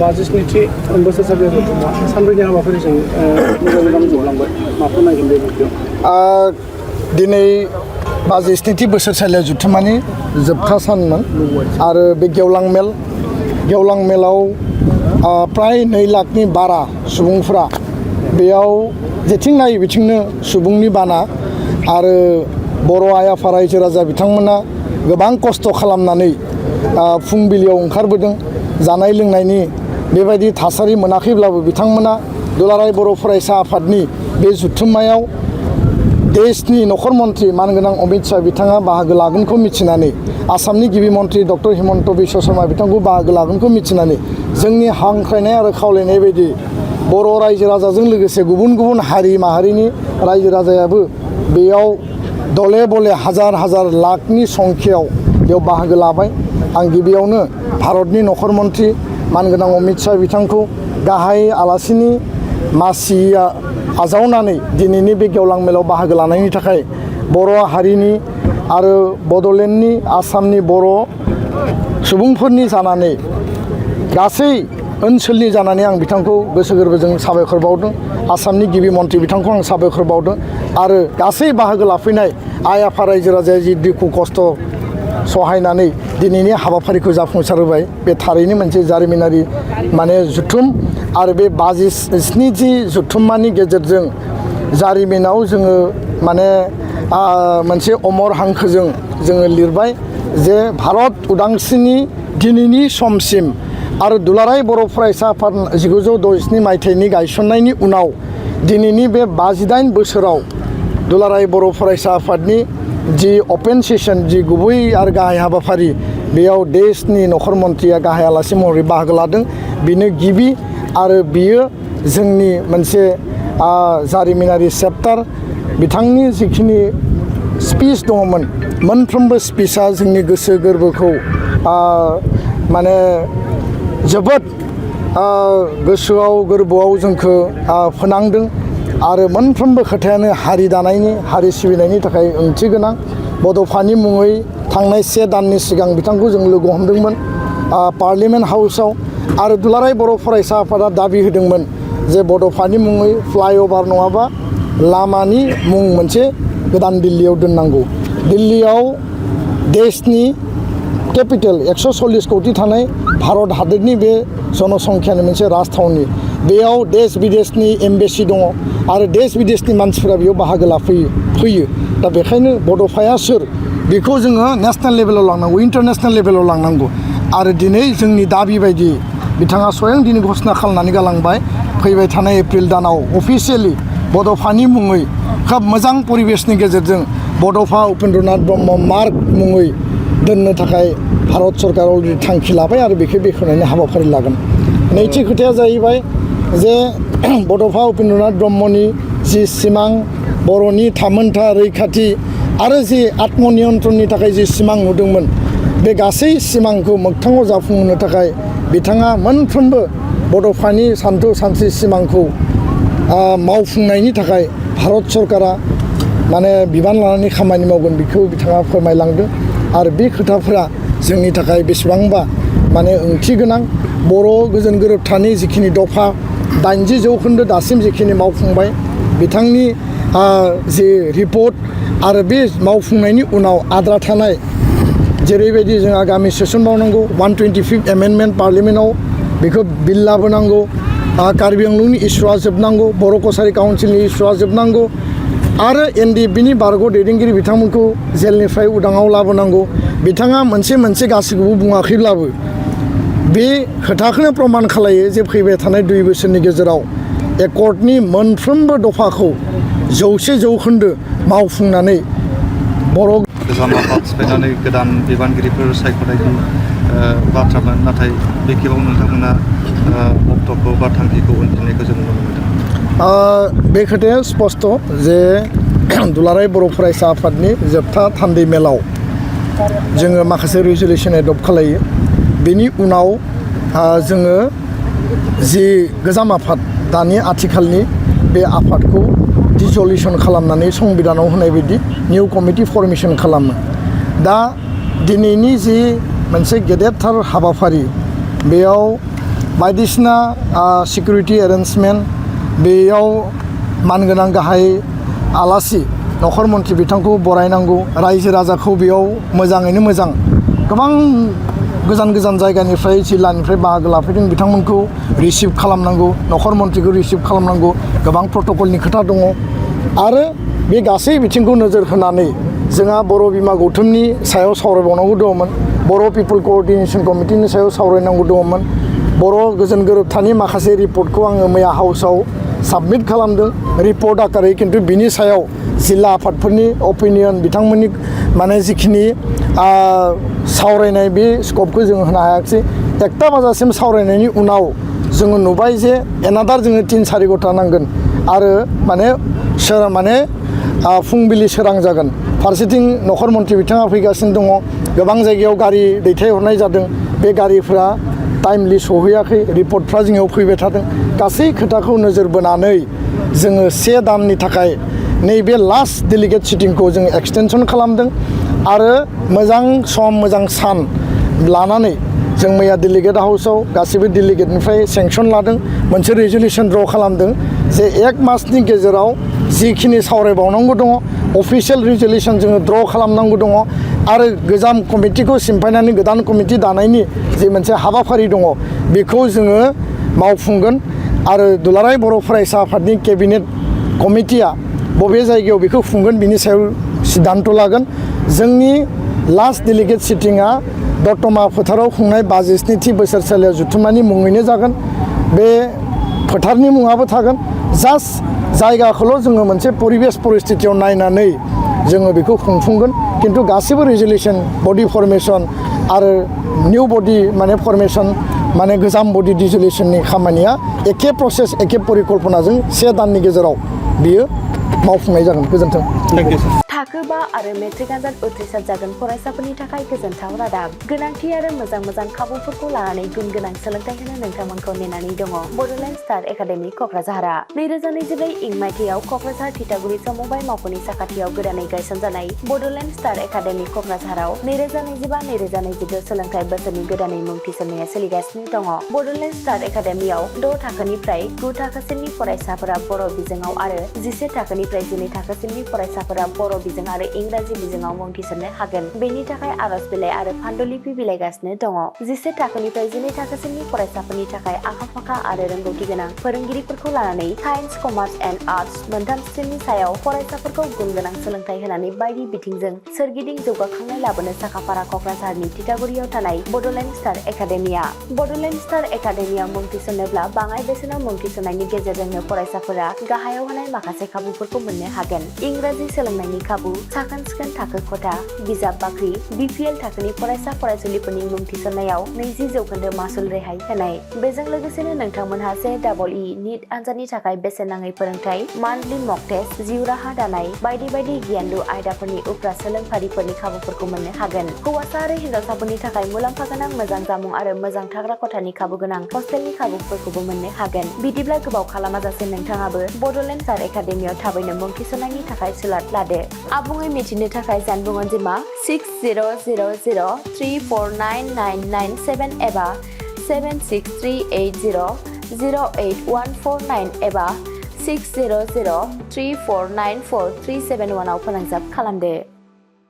बाजिस्निथि बोसोरसालि जथुम्मा सानब्रैनि हाबाफारिजों मोजाङै जोबलांबाय माखौ नायगोन बे बुब्लियाव दिनै 52 बोसोरसालिया जथुम्मानि जोबथा सानमोन आरो बे गेवलां मेलाव प्राय 2 लाखनि बारा सुबुंफ्रा बेयाव जेथिं नायो बिथिंनो सुबुंनि बाना आरो बर' आइ आफा रायजो राजा बिथांमोना गोबां खस्थ' खालामनानै फुंबिलियाव ओंखारबोदों जानाय लोंनायनि बेबायदि थासारि मोनाखैब्लाबो बिथांमोना दुलाराय बर' फरायसा आफादनि बे जथुम्मायाव देशनि नखर मन्त्रि मानगोनां अमित शाह बिथाङा बाहागो लागोनखौ मिथिनानै आसामनि गिबि मन्त्रि डक्टर हिमन्त बिश्व शर्मा बिथांखौ बाहागो लागोनखौ मिथिनानै जोंनि हांख्रायनाय आरो खावलायनाय बायदि बर' रायजो राजाजों लोगोसे गुबुन गुबुन हारि माहारिनि रायजो राजायाबो बेयाव दले बले हाजार लाखनि संख्यायाव बेयाव बाहागो लाबाय। आं गिबियावनो भारतनि नखर मन्त्रि मानगोनां अमित शाह बिथांखौ गाहाय आलासिनि मासिया आजावनानै दिनैनि बे गेवलां मेलाव बाहागो लानायनि थाखाय बर' हारिनि आरो बड'लेण्डनि आसामनि बर' सुबुंफोरनि जानानै गासै ओनसोलनि जानानै आं बिथांखौ गोसो गोरबोजों साबायखर बावदों। आसामनि गिबि मन्त्रि बिथांखौ आं साबायखर बावदों आरो गासै बाहागो लाफैनाय आइ आफा रायजो राजाया जि दुखु खस्थ' सहायनानै दिनैनि हाबाफारिखौ जाफुंसार होबाय बे थारैनो मोनसे जारिमिनारि जुथुम आरो बे 52 जुथुम्मानि गेजेरजों जारिमिनाव जोङो मोनसे अमर हांखोजों जोङो लिरबाय जे भारत उदांस्रिनि दिनैनि समसिम आरो दुलाराय बर' फरायसा आफाद 1967 मायथाइनि गायसननायनि उनाव दिनैनि बे 58 बोसोराव दुलाराय बर' फरायसा आफादनि जि अपेन सेसन जि गुबै आरो गाहाय हाबाफारि बेयाव देशनि नखर मन्त्रिया गाहाय आलासि महरै बाहागो लादों। बेनो गिबि आरो बियो जोंनि मोनसे जारिमिनारि चेप्टार। बिथांनि जिखिनि स्पिच दङमोन मोनफ्रोमबो स्पिचआ जोंनि गोसो गोरबोखौ जोबोद गोसोआव गोरबोआव जोंखौ फोनांदों आरो मोनफ्रोमबो खोथायानो हारि दानायनि हारि सिबिनायनि थाखाय ओंथि गोनां। बड'फानि मुङै थांनाय 1 दाननि सिगां बिथांखौ जों लोगो हमदोंमोन पार्लियामेन्ट हाउसाव आरो दुलाराय बर' फरायसा आफादा दाबि होदोंमोन जे बड'फानि मुङै फ्लाइअभार नङाबा लामानि मुं मोनसे गोदान दिल्लीयाव दोननांगौ। दिल्लीयाव देशनि केपिटेल 140 कौटि थानाय भारत हादरनि बे जनसंख्यानि मोनसे राजथावनि बेयाव देश विदेशनि एम्बेसि दङ आरो देश विदेशनि मानसिफोरा बेयाव बाहागो फैयो। दा बेखायनो बड'फाया सोर बेखौ जोङो नेशनेल लेभेलाव लांनांगौ इन्टारनेशनेल लेभेलाव लांनांगौ आरो दिनै जोंनि दाबि बायदि बिथाङा स्वयं दिनै घोषणा खालामनानै गालांबाय फैबाय थानाय एप्रिल दानाव अफिसियेलि बड'फानि मुङै खोब मोजां परिबेसनि गेजेरजों बड'फा उपेन्द्रनाथ ब्रह्म मार्ग मुङै दोननो थाखाय भारत सरकारा अलरेडि थांखि लाबाय आरो बेखौ बेखेवनायनि हाबाफारि लागोन। नैथि खोथाया जाहैबाय जे बड'फा उपेन्द्रनाथ ब्रह्मनि जि सिमां बर'नि थामोन्था रैखाथि आरो जि आत्मनियन्त्रणनि थाखाय जि सिमां नुदोंमोन बे गासै सिमांखौ मोगथाङाव जाफुंहोनो थाखाय बिथाङा मोनफ्रोमबो बड'फानि सानथौ सानस्रि सिमांखौ मावफुंनायनि थाखाय भारत सरकारा बिबान लानानै खामानि मावगोन बेखौ बिथाङा फोरमायलांदों आरो बे खोथाफोरा जोंनि थाखाय बेसेबांबा ओंथि गोनां। बर' गोजोन गोरोबथानि जिखिनि दफा 80% दासिम जिखिनि मावफुंबाय बिथांनि जि रिपर्ट आरो बे मावफुंनायनि उनाव आद्रा थानाय जेरैबायदि जों आगामि सेसन मावनांगौ 125th एमेन्डमेन्ट पार्लियामेन्टआव बेखौ बिल लाबोनांगौ कार्बि आंलंनि इस्युआ जोबनांगौ बर' कसारि काउन्सिलनि इस्युआ जोबनांगौ आरो NDFBनि बारग' दैदेनगिरि बिथांमोनखौ जेलनिफ्राय उदाङाव लाबोनांगौ। बिथाङा मोनसे गासैखौबो बुङाखैब्लाबो बे खोथाखौनो प्रमान खालायो जे फैबाय थानाय 2 बोसोरनि गेजेराव एकर्डनि मोनफ्रोमबो दफाखौ 100% मावफुंनानै बर' गोजाम आफाद सिफायनानै गोदान बिबानगिरिफोर सायख'नायनि बाथ्रामोन नाथाय बे खेबाव नोंथांमोना अक्ट'खौ बा थांखिखौ उनफिननायखौ जों नुनो मोनदों। बे खोथाया स्पष्ट जे दुलाराय बर' फरायसा आफादनि जोबथा थान्दै मेलाव जोङो माखासे रेजुलेसन एडप्ट खालायो बेनि उनाव जोङो जि गोजाम आफाद दानि आथिखालनि बे आफादखौ डिसलिउसन खालामनानै संबिधानाव होनाय बायदि निउ कमिटि फर्मेसन खालामो। दा दिनैनि जि मोनसे गेदेरथार हाबाफारि बेयाव बायदिसिना सिकिउरिटि एरेन्जमेन्ट बेयाव मानगोनां गाहाय आलासि नखर मन्थ्रि बिथांखौ बरायनांगौ रायजो राजाखौ बेयाव मोजाङैनो मोजां गोबां गोजान गोजान जायगानिफ्राय जिल्लानिफ्राय बाहागो लाफैदों बिथांमोनखौ रिसिभ खालामनांगौ नखर मन्थ्रिखौ रिसिभ खालामनांगौ गोबां प्रट'कलनि खोथा दङ आरो बे गासै बिथिंखौ नोजोर होनानै जोंहा बर' बिमा गौथुमनि सायाव सावरायबावनांगौ दङमोन बर' पिपल क'अर्डिनेसन कमिटिनि सायाव सावरायनांगौ दङमोन बर' गोजोन गोरोबथानि माखासे रिपर्टखौ आङो मैया हाउसाव साबमिट खालामदों रिपर्ट आकारै खिन्थु बिनि सायाव जिल्ला आफादफोरनि अपिनियन बिथांमोननि माने जिखिनि सावरायनाय बे स्कपखौ जों होनो हायाखिसै 1टा बाजासिम सावरायनायनि उनाव जोङो नुबाय जे एनादार जोङो 3-4 घन्टा नांगोन आरो माने फुंबिलि सोरां जागोन फारसेथिं नखर मन्थ्रि बिथाङा फैगासिनो दङ गोबां जायगायाव गारि दैथायहरनाय जादों बे गारिफ्रा टाइमलि सहैयाखै रिपर्टफ्रा जोंनियाव फैबाय थादों गासै खोथाखौ नोजोर बोनानै जोङो 1 दाननि थाखाय नैबे लास्ट डेलिगेट सिटिंखौ जों एक्सटेनसन खालामदों आरो मोजां सम मोजां सान लानानै जों मैया डेलिगेट हाउसाव गासैबो डेलिगेटनिफ्राय सेंसन लादों मोनसे रेजुलेसन ड्र खालामदों जे 1 मासनि गेजेराव जिखिनि सावरायबावनांगौ दङ अफिसियेल रेजुलेसन जोङो ड्र खालामनांगौ दङ आरो गोजाम कमिटिखौ सिमफायनानै गोदान कमिटि दानायनि जे मोनसे हाबाफारि दङ बेखौ जोङो मावफुंगोन आरो दुलाराय बर' फरायसा आफादनि केबिनेट कमिटिया बबे जायगायाव बेखौ खुंगोन बिनि सायाव सिद्धान्त लागोन जोंनि लास्ट डेलिगेट सिटिंआ दतमा फोथाराव खुंनाय 52थि बोसोरसालियाव जुथुम्मानि मुङैनो जागोन बे फोथारनि मुङाबो थागोन जास्ट जायगाखौल' जोङो मोनसे परिबेस परिस्थितियाव नायनानै जोङो बेखौ खुंफुंगोन खिन्थु गासैबो रेजुलेसन बडि फर्मेसन आरो निउ बडि माने फर्मेसन माने गोजाम बडि डिजुलेसननि खामानिया एखे प्रसेस एखे परिकल्पनाजों 1 दाननि गेजेराव बियो मावफुंनाय जागोन गोजोन्थों थाखो 5 आरो मेट्रिक आनजाद उथ्रिसार जागोन फरायसाफोरनि थाखाय गोजोनथाव रादाब गोनांथि आरो मोजां खाबुफोरखौ लानानै गुन गोनां सोलोंथाइ होनो नोंथांमोनखौ नेनानै दङ बड'लेण्ड स्टार एकाडेमि क'क्राझारआ 2024 इं मायथाइयाव क'क्राझार थिथागुरि समबाय मावख'नि साखाथियाव गोदानै गायसनजानाय बड'लेण्ड स्टार एकाडेमि क'क्राझाराव 2025-2026 सोलोंथाइ बोसोरनि गोदानै मुं थिसननाया सोलिगासिनो दङ बड'लेण्ड स्टार एकाडेमियाव 6 थाखोनिफ्राय 9 थाखोसिमनि फरायसाफोरा बर' बिजोङाव आरो 11 थाखोनिफ्राय 12 थाखोसिमनि फरायसाफोरा बर' बिजों आरो इंराजि बिजोङाव मुं थिसननो हागोन बेनि थाखाय आर'ज बिलाइ आरो फान्डुलिपि बिलाइगासिनो दङ 11 थाखोनिफ्राय 12 थाखोसिमनि फरायसाफोरनि थाखाय आखा-फाखा आरो रोंगौथि गोनां फोरोंगिरिफोरखौ लानानै साइन्स कमार्स एन्ड आर्टस मोनथाम स्ट्रिमनि सायाव फरायसाफोरखौ गुन गोनां सोलोंथाइ होनानै बायदि बिथिंजों सोरगिदिं जौगाखांनाय लाबोनो साखाफारा क'क्राझारनि थिथागुरियाव थानाय बड'लेण्ड स्टार एकाडेमिया मुं थिसननोब्ला बाङाइ बेसेनाव मुं थिसननायनि गेजेरजोंनो फरायसाफोरा गाहायाव होनाय माखासे खाबुफोरखौ मोननो हागोन इंराजि सोलोंनायनि खाबु साखोन-सिखोन थाखो खथा बिजाब बाख्रि BPL थाखोनि फरायसा फरायसुलिफोरनि मुं थिसननायाव 20% मासुल रेहाय होनाय बेजों लोगोसेनो नोंथांमोनहा JEE नीट आनजादनि थाखाय बेसेन नाङै फोरोंथाय मान्थलि मक टेस्ट जिउ राहा दानाय बायदि गियानलु आयदाफोरनि उफ्रा सोलोंफारिफोरनि खाबुफोरखौ मोननो हागोन हौवासा आरो हिन्जावसाफोरनि थाखाय मुलाम्फा गोनां मोजां जामुं आरो मोजां थाग्रा खथानि खाबु गोनां हस्टेलनि खाबुफोरखौबो मोननो हागोन बिदिब्ला गोबाव खालामाजासे नोंथाङाबो बड'लेण्ड स्टार एकाडेमियाव थाबैनो मुं थिसननायनि थाखाय सुलाद लादो आबुङै मिथिनो थाखाय जानबुं अनजिमा 6000349997 एबा 7638008149 एबा 6003494371 आव फोनांजाब खालामदो।